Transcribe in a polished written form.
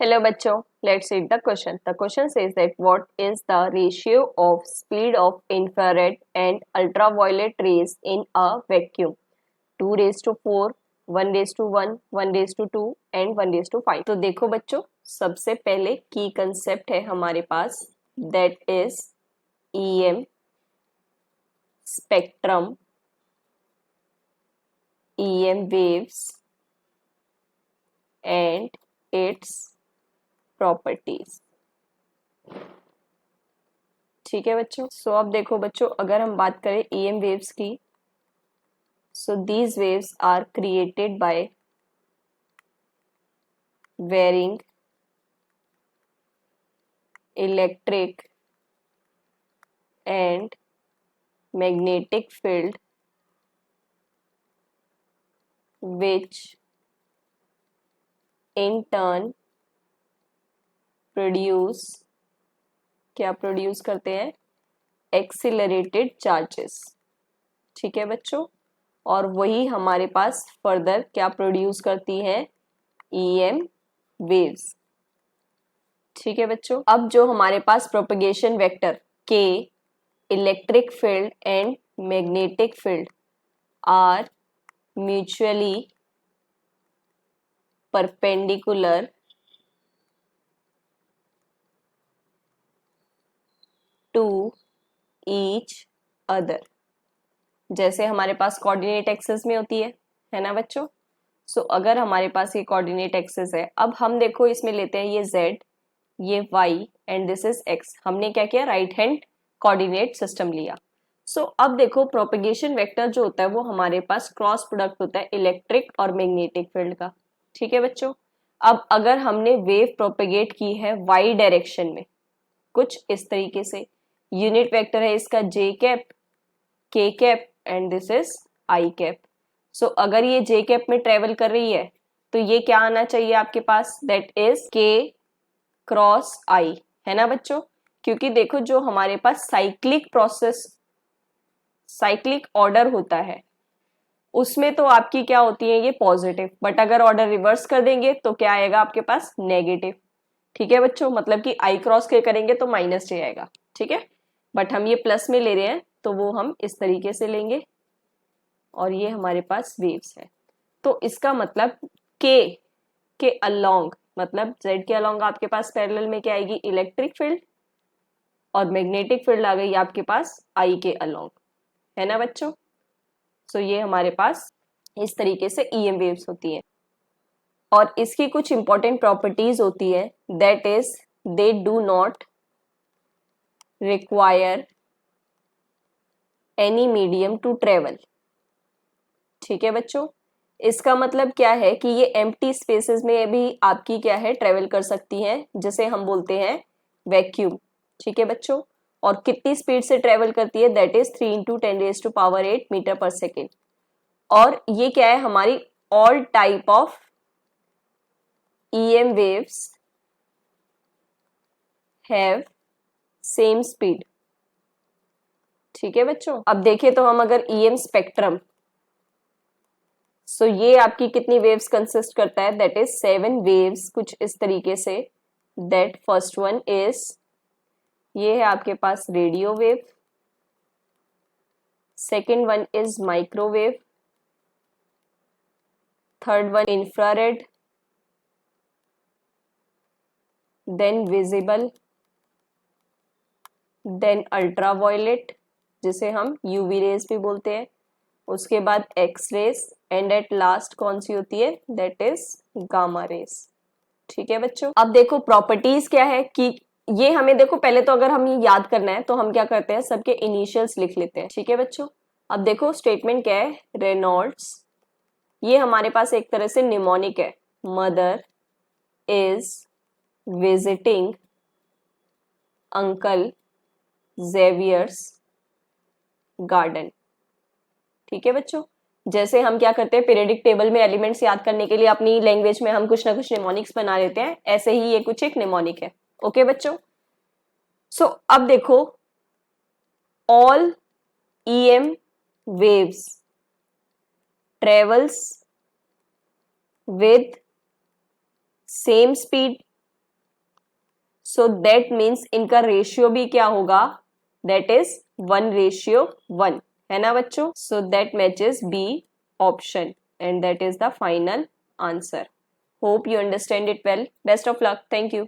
Hello bachcho, let's read the question. The question says that what is the ratio of speed of infrared and ultraviolet rays in a vacuum? 2 raised to 4, 1 raised to 1, 1 raised to 2 and 1 raised to 5. तो देखो बच्चों, सबसे पहले की concept है हमारे पास, that is EM spectrum, EM waves and its properties. ठीक है बच्चों। सो अब देखो बच्चों, अगर हम बात करें ईएम वेव्स की, so these waves are created by varying electric and magnetic field which in turn produce, क्या प्रोड्यूस करते हैं? Accelerated charges. ठीक है बच्चों, और वही हमारे पास फर्दर क्या प्रोड्यूस करती है? EM waves. ठीक है बच्चों, अब जो हमारे पास प्रोपगेशन वेक्टर के electric field and magnetic field are mutually perpendicular to each other, जैसे हमारे पास कोऑर्डिनेट एक्सिस में होती है ना बच्चों। सो अगर हमारे पास ये कोऑर्डिनेट एक्सिस है, अब हम देखो इसमें लेते हैं ये z, ये y and this is x। हमने क्या किया? राइट हैंड कोऑर्डिनेट सिस्टम लिया। सो अब देखो प्रोपगेशन वेक्टर जो होता है वो हमारे पास क्रॉस प्रोडक्ट होता है इलेक्ट्रिक और मैग्नेटिक फील्ड का। ठीक है बच्चों, अब अगर हमने वेव प्रोपगेट की है y डायरेक्शन में, कुछ इस तरीके से, यूनिट वेक्टर है इसका j cap, k cap and this is i cap. So अगर ये j कैप में ट्रेवल कर रही है तो ये क्या आना चाहिए आपके पास? That is k cross i, है ना बच्चों। क्योंकि देखो जो हमारे पास साइक्लिक प्रोसेस, साइक्लिक ऑर्डर होता है उसमें तो आपकी क्या होती है? ये पॉजिटिव, बट अगर ऑर्डर रिवर्स कर देंगे तो क्या आएगा आपके पास? नेगेटिव। ठीक है बच्चों, मतलब कि i क्रॉस के करेंगे तो माइनस j आएगा। ठीक है, बट हम ये प्लस में ले रहे हैं तो वो हम इस तरीके से लेंगे और ये हमारे पास वेव्स है। तो इसका मतलब के अलोंग, मतलब z के अलोंग आपके पास पैरेलल में क्या आएगी? इलेक्ट्रिक फील्ड, और मैग्नेटिक फील्ड आ गई आपके पास i के अलोंग, है ना बच्चों। सो ये हमारे पास इस तरीके से ईएम वेव्स होती हैं, और इसकी कुछ इंपॉर्टेंट प्रॉपर्टीज होती है, that is they do not require any medium to travel. ठीक है बच्चों, इसका मतलब क्या है कि ये एम्प्टी स्पेसेस में भी आपकी क्या है? ट्रेवल कर सकती हैं, जिसे हम बोलते हैं वैक्यूम। ठीक है बच्चों, और कितनी स्पीड से ट्रेवल करती है? दैट इज 3 × 10⁸ मीटर पर सेकेंड। और ये क्या है? हमारी all type of EM waves have same speed। ठीक है बच्चों, अब देखें तो हम अगर EM स्पेक्ट्रम, सो ये आपकी कितनी वेव्स कंसिस्ट करता है? दैट इज 7 वेव्स, कुछ इस तरीके से। दैट फर्स्ट वन इज, ये है आपके पास radio wave, second one is microwave, third one infrared, then visible, then ultraviolet जिसे हम यूवी रेज भी बोलते हैं, उसके बाद X rays, and at last कौन सी होती है? That is gamma rays. ठीक है बच्चों, अब देखो प्रॉपर्टीज क्या है कि ये हमें देखो, पहले तो अगर हम ये याद करना है तो हम क्या करते हैं? सबके इनिशियल्स लिख लेते हैं। ठीक है बच्चों, अब देखो स्टेटमेंट क्या है? रेनॉल्ड्स, ये हमारे पास एक तरह से निमोनिक है। Mother is visiting uncle Xavier's garden. ठीक है बच्चों, जैसे हम क्या करते हैं पीरियडिक टेबल में एलिमेंट्स याद करने के लिए अपनी लैंग्वेज में हम कुछ ना कुछ निमोनिक्स बना लेते हैं, ऐसे ही ये कुछ एक निमोनिक है। ओके बच्चों, सो अब देखो ऑल EM waves travels with same speed so that means इनका रेशियो भी क्या होगा, दैट इज 1:1, है ना बच्चों. So that matches B option and that is the final answer. Hope you understand it well. Best of luck. Thank you.